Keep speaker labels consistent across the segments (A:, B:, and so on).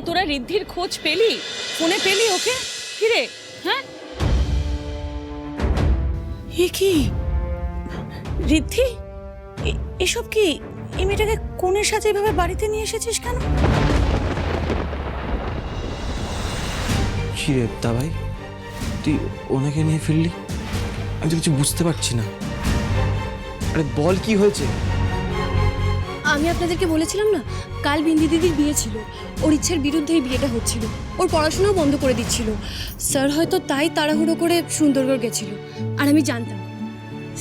A: তোরা ঋদ্ধির খোঁজ পেলি? ফোনে পেলি ওকে? কি রে? হ্যাঁ, এ কি ঋদ্ধি? এসব কি? এই মেয়েটাকে কোণের সাথে এভাবে বাড়িতে নিয়ে এসেছিস কেন?
B: কি রে দা ভাই, তুই ওনাকে নিয়ে ফিরলি? আমি তো কিছু বুঝতে পারছি না। আরে বল, কি হয়েছে?
C: আমি আপনাদেরকে বলেছিলাম না, কাল বিন্দি দিদির বিয়ে ছিল। ওর ইচ্ছের বিরুদ্ধে এই বিয়েটা হচ্ছিল। ওর পড়াশোনাও বন্ধ করে দিচ্ছিল। স্যার হয়তো তাই তাড়াহুড়ো করে সুন্দরগড় গেছিল। আর আমি জানতাম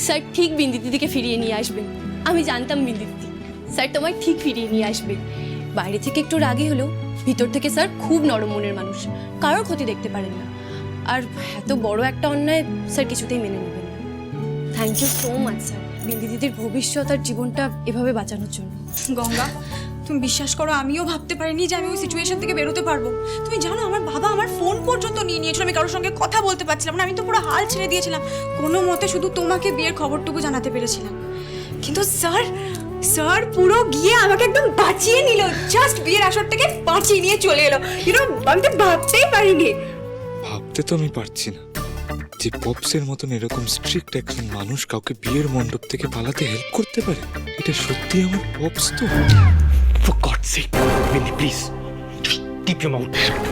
C: স্যার ঠিক বিন্দি দিদিকে ফিরিয়ে নিয়ে আসবেন। আমি জানতাম বিন্দি দিদি স্যার তোমায় ঠিক ফিরিয়ে নিয়ে আসবে। বাইরে থেকে একটু রাগী হলেও ভিতর থেকে স্যার খুব নরম মনের মানুষ, কারোর ক্ষতি দেখতে পারেন না। আর এত বড় একটা অন্যায় স্যার কিছুতেই মেনে নেবেন না। Thank you so much sir, Bindi দিদির ভবিষ্যৎ আর জীবনটা এভাবে বাঁচানোর জন্য।
D: গঙ্গা, তুমি বিশ্বাস করো, আমিও ভাবতে পারিনি যে আমি ওই সিচুয়েশন থেকে বেরোতে পারবো। তুমি জানো, আমার বাবা আমার ফোন পর্যন্ত নিয়ে নিয়েছিল। আমি কারোর সঙ্গে কথা বলতে পারছিলাম না। আমি তো পুরো হাল ছেড়ে দিয়েছিলাম। কোনো মতে শুধু তোমাকে বিয়ের খবরটুকু জানাতে পেরেছিলাম। কিন্তু স্যার পুরো গিয়ে আমাকে একদম বাঁচিয়ে নিল। জাস্ট বিয়ের আসর থেকে বাঁচিয়ে নিয়ে চলে এলো। আমি তো ভাবতেই পারিনি।
E: ভাবতে তো আমি পারছি না যে পপসের মতন এরকম স্ট্রিক্ট একজন মানুষ কাউকে বিয়ের মণ্ডপ থেকে পালাতে হেল্প করতে পারে। এটা সত্যি আমার পপস তো?
F: For God's sake, Bindi, please, just keep your mouth shut.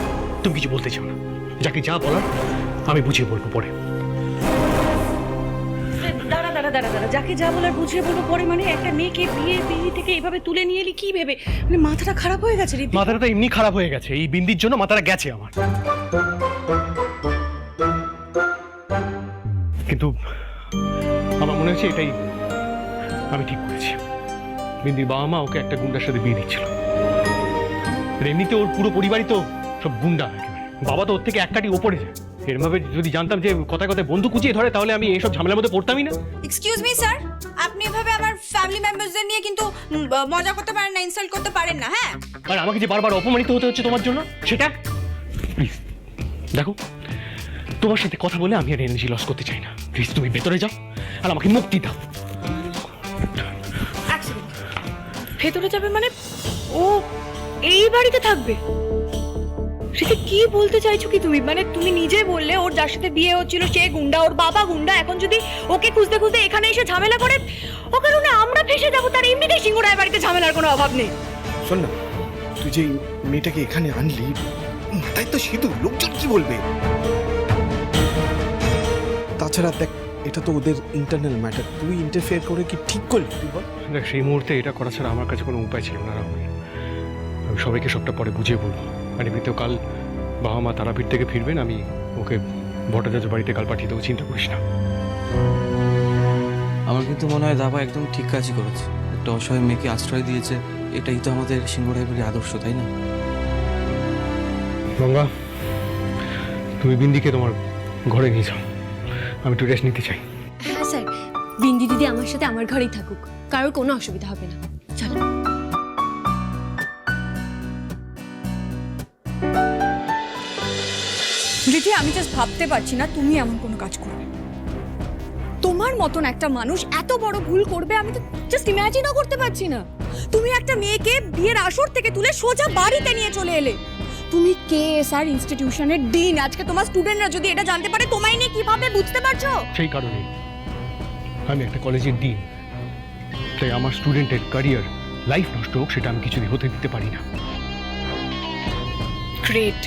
F: তুমি কিছু বলতে চাও না। যাকে যা বলার আমি বুঝিয়ে বলবো পরে।
A: দাঁড়া দাঁড়া দাঁড়া দাঁড়া, যাকে যা বলার বুঝিয়ে বলবো পরে? মানে একটা মেয়েকে বিয়ে থেকে এইভাবে তুলে নিয়ে এলি কি ভেবে? মানে মাথাটা খারাপ হয়ে গেছে ঋদ্ধি।
F: মাথাটা তো এমনি খারাপ হয়ে গেছে, এই বিন্দির জন্য মাথাটা গেছে আমার। কিন্তু আমার মনে হচ্ছে এটাই আমি ঠিক করেছি। বিন্দির বাবা মা ওকে একটা গুন্ডার সাথে বিয়ে দিচ্ছিল। এমনিতে ওর পুরো পরিবারই তো সব গুন্ডা একেবারে। বাবা তো ওর থেকে এক কাটি ওপরে যায়। এরভাবে যদি জানতাম যে কথায় কথায় বন্ধু কুচিয়ে ধরে, তাহলে আমি এইসব ঝামেলার মধ্যে পড়তামই না।
D: এক্সকিউজ মি স্যার, আপনি এভাবে আমার ফ্যামিলি মেম্বারসদের নিয়ে কিন্তু মজা করতে পারেন না, ইনসাল্ট করতে পারেন না। হ্যাঁ,
F: আর আমাকে যে বারবার অপমানিত হতে হচ্ছে তোমার জন্য, সেটা প্লিজ দেখো, তোমার সাথে কথা বলে আমি আর এনার্জি লস করতে চাই না। প্লিজ তুমি ভেতরে যাও আর আমাকে মুক্তি দাও।
A: ভেতরে যাবে মানে? ও এই বাড়িতে থাকবে? সেটা কি বলতে চাইছো কি তুমি? মানে তুমি নিজে বললে ওর যার সাথে বিয়ে হচ্ছিল সে গুন্ডা, ওর বাবা গুন্ডা। এখন যদি ওকে খুঁজতে খুঁজতে এখানে এসে ঝামেলা করে, ও কারণে আমরা ফেসে যাবো। তার এমনিতেই সিঙ্গুরায় বাড়িতে ঝামেলার কোনো অভাব নেই।
G: শোন না, তুই যে মেয়েটাকে এখানে আনলি, মাথায় তো সিঁদুর, লোকজন কি বলবে? তাছাড়া দেখ, এটা তো ওদের ইন্টারনাল ম্যাটার। তুই ইন্টারফেয়ার করে কি ঠিক করলি? তুই বল।
F: দেখ, সেই মুহূর্তে এটা করা ছাড়া আমার কাছে কোনো উপায় ছিল না রাহুল। আমি সবাইকে সবটা পরে বুঝিয়ে বলবো। আর এমনিতেও কাল বাবা মা তারাপীঠ থেকে ফিরবেন, আমি ওকে ভট্টাচার্য বাড়িতে কাল পাঠিয়ে দেবো, চিন্তা করিস না।
B: আমার কিন্তু মনে হয় দাবা একদম ঠিক কাজই করেছে। একটা অসহায় মেয়েকে আশ্রয় দিয়েছে, এটাই তো আমাদের সিংহরাই বাড়ির আদর্শ, তাই না?
F: গঙ্গা, তুমি বিন্দিকে তোমার ঘরে নিয়ে যাও। আমি একটু রেস্ট নিতে চাই।
C: হ্যাঁ স্যার, বিন্দি দিদি আমার সাথে আমার ঘরেই থাকুক, কারোর কোনো অসুবিধা হবে না। চলো।
D: রিধি, আমি জাস্ট ভাবতে পারছি না তুমি এমন কোনো কাজ করবে। তোমার মতন একটা মানুষ এত বড় ভুল করবে, আমি তো জাস্ট ইমাজিনও করতে পারছি না। তুমি একটা মেয়েকে বিয়ের আসর থেকে তুলে সোজা বাড়িতে নিয়ে চলে এলে। তুমি কেএসআর ইনস্টিটিউশনের ডিন। আজকে তোমার স্টুডেন্টরা যদি এটা জানতে পারে তোমায় নিয়ে কিভাবে, বুঝতে পারছো?
F: সেই কারণেই আমি একটা কলেজের ডিন, তাই আমার স্টুডেন্টের ক্যারিয়ার লাইফ নষ্ট হোক সেটা আমি কিছুদিন হতে দিতে পারি না।
A: গ্রেট।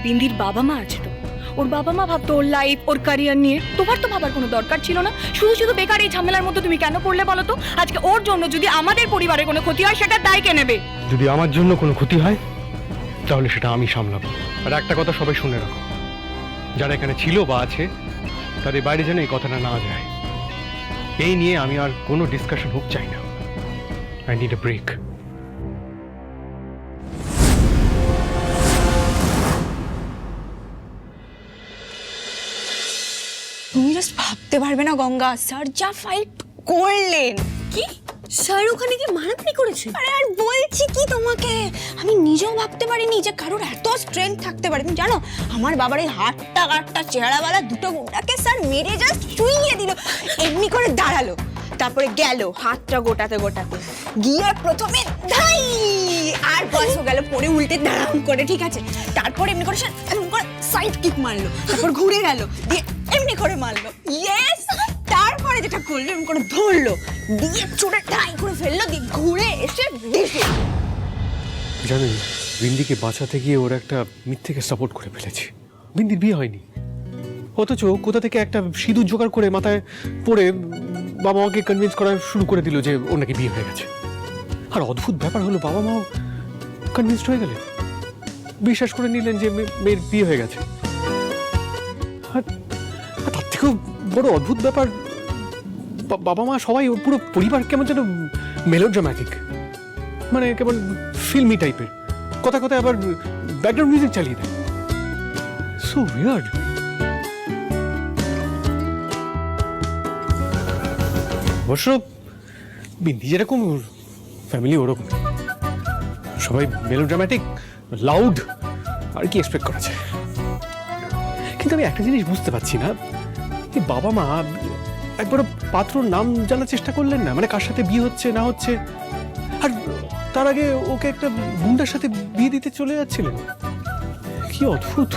A: বিন্দির বাবা মা আছে তো, ওর বাবা মা ভাবতো ওর লাইফ, ওর ক্যারিয়ার নিয়ে। তোমার তো ভাবার কোনো দরকার ছিল না। শুধু শুধু বেকার এই ঝামেলার মধ্যে তুমি কেন পড়লে বলো তো? আজকে ওর জন্য যদি আমাদের পরিবারের কোনো ক্ষতি হয়, সেটা দায় কে নেবে?
F: যদি আমার জন্য কোনো ক্ষতি হয় তাহলে সেটা আমি সামলাবো। আর একটা কথা সবাই শুনে রাখো, যারা এখানে ছিল বা আছে তাদের বাইরে যেন এই কথাটা না যায়। এই নিয়ে আমি আর কোনো ডিসকাশন হোক চাই না। I need a break.
D: তুমি জাস্ট ভাবতে পারবে না গঙ্গা, স্যার যা ফাইট করলেন।
C: কি স্যার ওখানে কি মারামারি করেছে?
D: আরে আর বলছি কি তোমাকে, আমি নিজেও ভাবতে পারিনি যে কারোর এত স্ট্রেংথ থাকতে পারে। তুমি জানো, আমার বাবার এই হাটটা চেহারাওয়ালা দুটো গুন্ডাকে স্যার মেরে জাস্ট শুইয়ে দিল, এমনি করে দাঁড়ালো। তারপরে গেল হাতটা গোটাতে গোটাতে গিয়ে প্রথমে ধাই আর বসও গেল পরে উল্টে দাঁড়াম করে, ঠিক আছে? তারপর এমনি করে এমনি করে সাইড কিক মারলো, তারপর ঘুরে গেল দিয়ে এমনি করে মারলো, ইয়েস। তারপরে যেটা করলো এমনি করে ধরলো দিয়ে চোরে ধাই করে ফেললো দিয়ে ঘুরে এসে দেখে
F: জানেন, বিন্দিকে বাঁচাতে গিয়ে ওরা একটা মিথ্যেকে সাপোর্ট করে ফেলেছে। বিন্দির বিয়ে হয়নি, অথচ কোথা থেকে একটা সিঁদুর জোগাড় করে মাথায় পরে বাবা মাকে কনভিন্স করা শুরু করে দিল যে ওর নাকি বিয়ে হয়ে গেছে। আর অদ্ভুত ব্যাপার হলো, বাবা মাও কনভিন্সড হয়ে গেলেন, বিশ্বাস করে নিলেন যে মেয়ের বিয়ে হয়ে গেছে। আর তার থেকেও বড় অদ্ভুত ব্যাপার, বাবা মা সবাই পুরো পরিবার কেমন যেন মেলোড্রামাটিক, মানে কেমন ফিল্মি টাইপের, কথা কথা আবার ব্যাকগ্রাউন্ড মিউজিক চালিয়ে দেয়। So weird. অবশ্য বিন্দি যেরকম, ফ্যামিলি ওরকম, সবাই মেলোড্রামাটিক, লাউড, আর কি এক্সপেক্ট করা যায়। কিন্তু আমি একটা জিনিস বুঝতে পারছি না, যে বাবা মা একবার পাত্রর নাম জানার চেষ্টা করলেন না, মানে কার সাথে বিয়ে হচ্ছে না হচ্ছে, আর তার আগে ওকে একটা গুন্ডার সাথে বিয়ে দিতে চলে যাচ্ছিলেন। কি অদ্ভুত।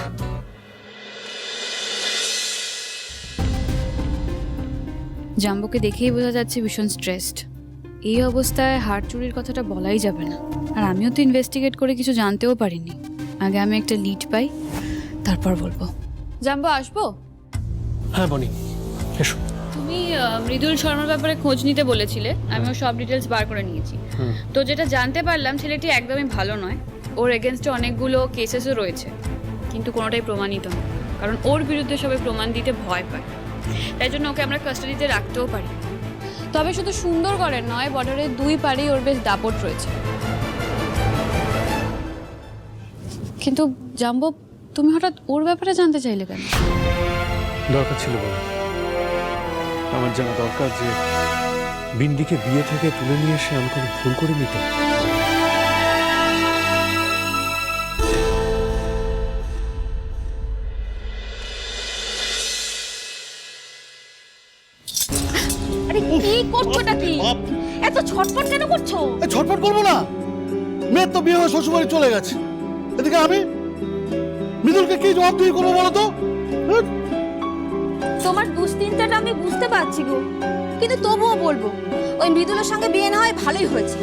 H: জাম্বোকে দেখেই বোঝা যাচ্ছে ভীষণ স্ট্রেসড। এই অবস্থায় হার চুরির কথাটা বলাই যাবে না, আর আমিও তো ইনভেস্টিগেট করে কিছু জানতেও পারিনি। আগে আমি একটা লিড পাই, তারপর বলবো। জাম্বো, আসবো?
F: হ্যাঁ বনি, এসো।
H: তুমি মৃদুল শর্মার ব্যাপারে খোঁজ নিতে বলেছিলে, আমিও সব ডিটেলস বার করে নিয়েছি। তো যেটা জানতে পারলাম, ছেলেটি একদমই ভালো নয়। ওর এগেনস্টে অনেকগুলো কেসেসও রয়েছে, কিন্তু কোনোটাই প্রমাণিত নয়, কারণ ওর বিরুদ্ধে সবাই প্রমাণ দিতে ভয় পায়। তাই জন্য ওকে আমরা কাস্টাডিতে রাখতেও পারি। তবে শুধু সুন্দরগড়ের নয়, বর্ডারের দুই পারেই ওর বেশ দাপট রয়েছে। কিন্তু জাম্বো, তুমি হঠাৎ ওর ব্যাপারে জানতে চাইলে কেন?
F: দরকার ছিল বলো। আমার জানা দরকার যে বিন্দিকে বিয়ে থেকে তুলে নিয়ে এসে আমি কোনো ভুল করে নিত।
C: আরে কি করছোটা কি? এত ছটফট কেন করছো?
I: ছটফট করবো না, মেয়ের তো বিয়ে হয়ে শ্বশুরবাড়ি চলে গেছে, এদিকে আমি মৃদুলকে কি জবাব দিয়ে করবো বলো তো?
C: তোমার দুশ্চিন্তাটা আমি বুঝতে পারছি গো, কিন্তু তবুও বলবো, ওই মৃদুলের সঙ্গে বিয়ে না হয় ভালোই হয়েছে।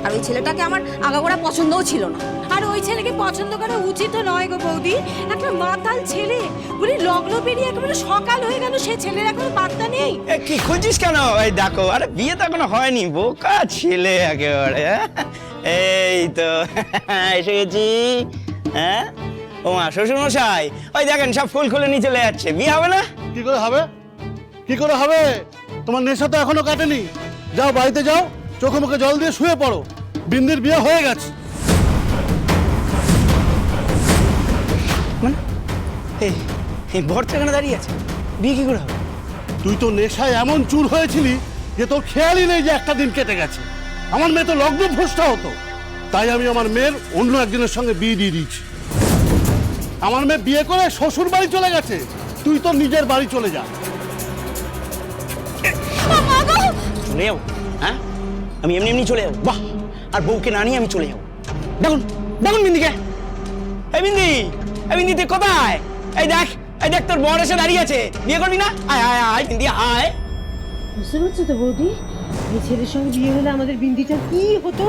C: আর ওই ছেলেটাকে আমার আগাগোড়া পছন্দও ছিল না।
D: আর ওই ছেলেকে পছন্দ করা উচিত নয় গো বৌদি। একটা মাতাল ছেলে, বলি লগ্ন পেরিয়ে একেবারে সকাল হয়ে গেল, সে ছেলের এখন বার্তা নেই।
J: কি খুঁজিস কেন? এই দেখো, আরে বিয়ে তো এখনো হয়নি, বোকা ছেলে একেবারে। এই তো এসে গেছি। হ্যাঁ ও মা, শ্বশুর মশাই, ওই দেখেন সব ফুল খুলে নিয়ে চলে যাচ্ছে। বিয়ে হবে না?
I: কি করে হবে? কি করে হবে? তোমার নেশা তো এখনো কাটেনি। যাও বাড়িতে যাও, চোখে মুখে জল দিয়ে শুয়ে পড়ো, বিন্দির বিয়ে হয়ে গেছে।
J: মানে এই ভর্তা এখানে দাঁড়িয়ে আছে, বিয়ে কি করে হবে?
I: তুই তো নেশায় এমন চুর হয়েছিলি যে তোর খেয়ালই নেই যে একটা দিন কেটে গেছে। আমার মেয়ে তো লগ্ন ভ্রষ্টা হতো, তাই আমি আমার মেয়ের অন্য একজনের সঙ্গে বিয়ে দিয়ে দিয়েছি। আমার মেয়ে বিয়ে করে শ্বশুর বাড়ি চলে গেছে, তুই তো নিজের বাড়ি চলে যা।
J: চলে যাবো? হ্যাঁ, আমি এমনি এমনি চলে যাবো? বাহ! আর বউকে না নিয়ে আমি চলে যাবো? দেখুন দেখুন বিন্দিকে। এই বিন্দি, এই বিন্দি তুই কোথায়? এই দেখ, এই দেখ তোর বর এসে দাঁড়িয়ে আছে। বিয়ে করবি না? আয় আয় আয় বিন্দি আয়।
K: বুঝতে পারছো তো বৌদি, এই ছেলের সঙ্গে বিয়ে হলে আমাদের বিন্দিটার কি হতো?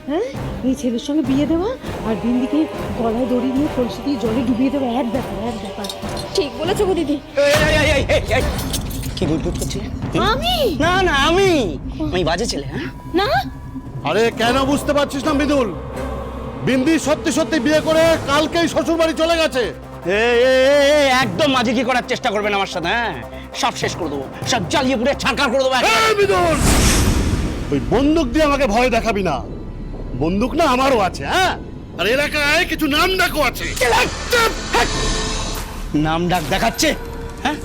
K: হ্যাঁ, এই ছেলের সঙ্গে বিয়ে দেওয়া আর বিন্দিকে গলায় দড়ি দিয়ে কলসি দিয়ে জলে ডুবিয়ে দেওয়া এক ব্যাপার, এক ব্যাপার।
C: ঠিক বলেছো গো দিদি।
J: কি বুঝবুঝ করছিলে? আমি না না, আমি বাজে ছেলে। হ্যাঁ
C: না,
I: আরে কেন বুঝতে পারছিস না মৃদুল? বিন্দি সত্যি সত্যি বিয়ে করে কালকেই শ্বশুর বাড়ি চলে গেছে।
J: একদম মাঝে কি করার চেষ্টা করবেন আমার সাথে? হ্যাঁ, সব শেষ করে দেবো, সব জ্বালিয়ে পুড়ে ছাড়খাড় করে দেবো।
I: মৃদুল, ওই বন্দুক দিয়ে আমাকে ভয় দেখাবি না। বন্দুক না আমারও আছে। হ্যাঁ, আর এলাকায় কিছু নাম ডাকও আছে।
J: নাম ডাক দেখাচ্ছে? হ্যাঁ,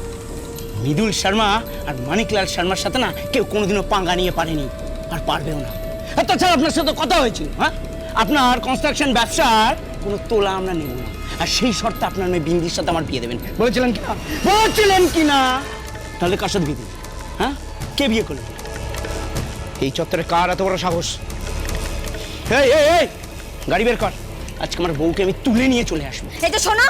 J: মৃদুল শর্মা আর মানিকলাল শর্মার সাথে না কেউ কোনোদিনও পাঙ্গা নিয়ে পারেনি, আর পারবেও না। তাছাড়া আপনার সাথে কথা হয়েছিল, হ্যাঁ, আপনার কনস্ট্রাকশন ব্যবসার কোনো তোলা আমরা নেব না, আর সেই শর্তে আপনার মেয়ে বিন্দির সাথে আমার বিয়ে দেবেন। বলেছিলেন কিনা? বলেছিলেন কিনা? তাহলে কার সাথে বিয়ে দেবেন? হ্যাঁ কে বিয়ে করলো এই চত্বরে? কার এত বড় সাহস? এই এই এই গাড়ি বের কর, আজকে আমার বউকে আমি তুলে নিয়ে চলে আসবো।
C: এই যে শোনো,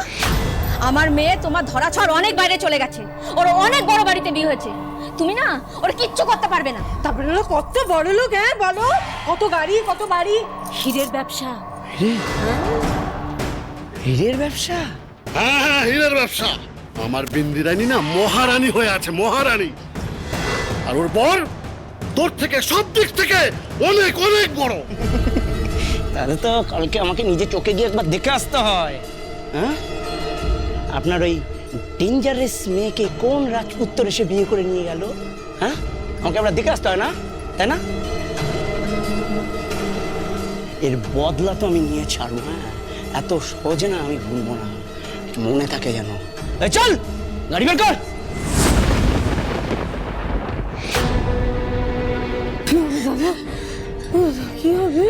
C: আমার মেয়ে তোমার ধরাছোঁয়ার অনেক বাইরে চলে গেছে, ওর অনেক বড় বাড়িতে বিয়ে হয়েছে, তুমি না ওরা কিচ্ছু করতে পারবে না।
K: তারপরে ওরা কত বড় লোক, হ্যাঁ বলো, কত গাড়ি কত বাড়ি, হীরের ব্যবসা।
J: হীরের ব্যবসা?
I: হ্যাঁ হ্যাঁ, হীরের ব্যবসা। আমার বিন্দি রানী না মহারানী হয়ে আছে, মহারানী। আর ওর বর তোর থেকে সব দিক থেকে অনেক অনেক বড়।
J: তাহলে তো কালকে আমাকে নিজে চোখে গিয়ে একবার দেখে আসতে হয়। হ্যাঁ, আপনার ওই ডেঞ্জারাস মেয়েকে কোন রাজপুত্র এসে বিয়ে করে নিয়ে গেল? হ্যাঁ, আমাকে আমরা দেখে আসতে হয় না, তাই না? এর বদলা তো আমি নিয়ে ছাড়বো। হ্যাঁ, এত সহজে না আমি ভুলবো না, মনে থাকে যেন। এই চল গাড়ি বের কর।
K: কি হবে?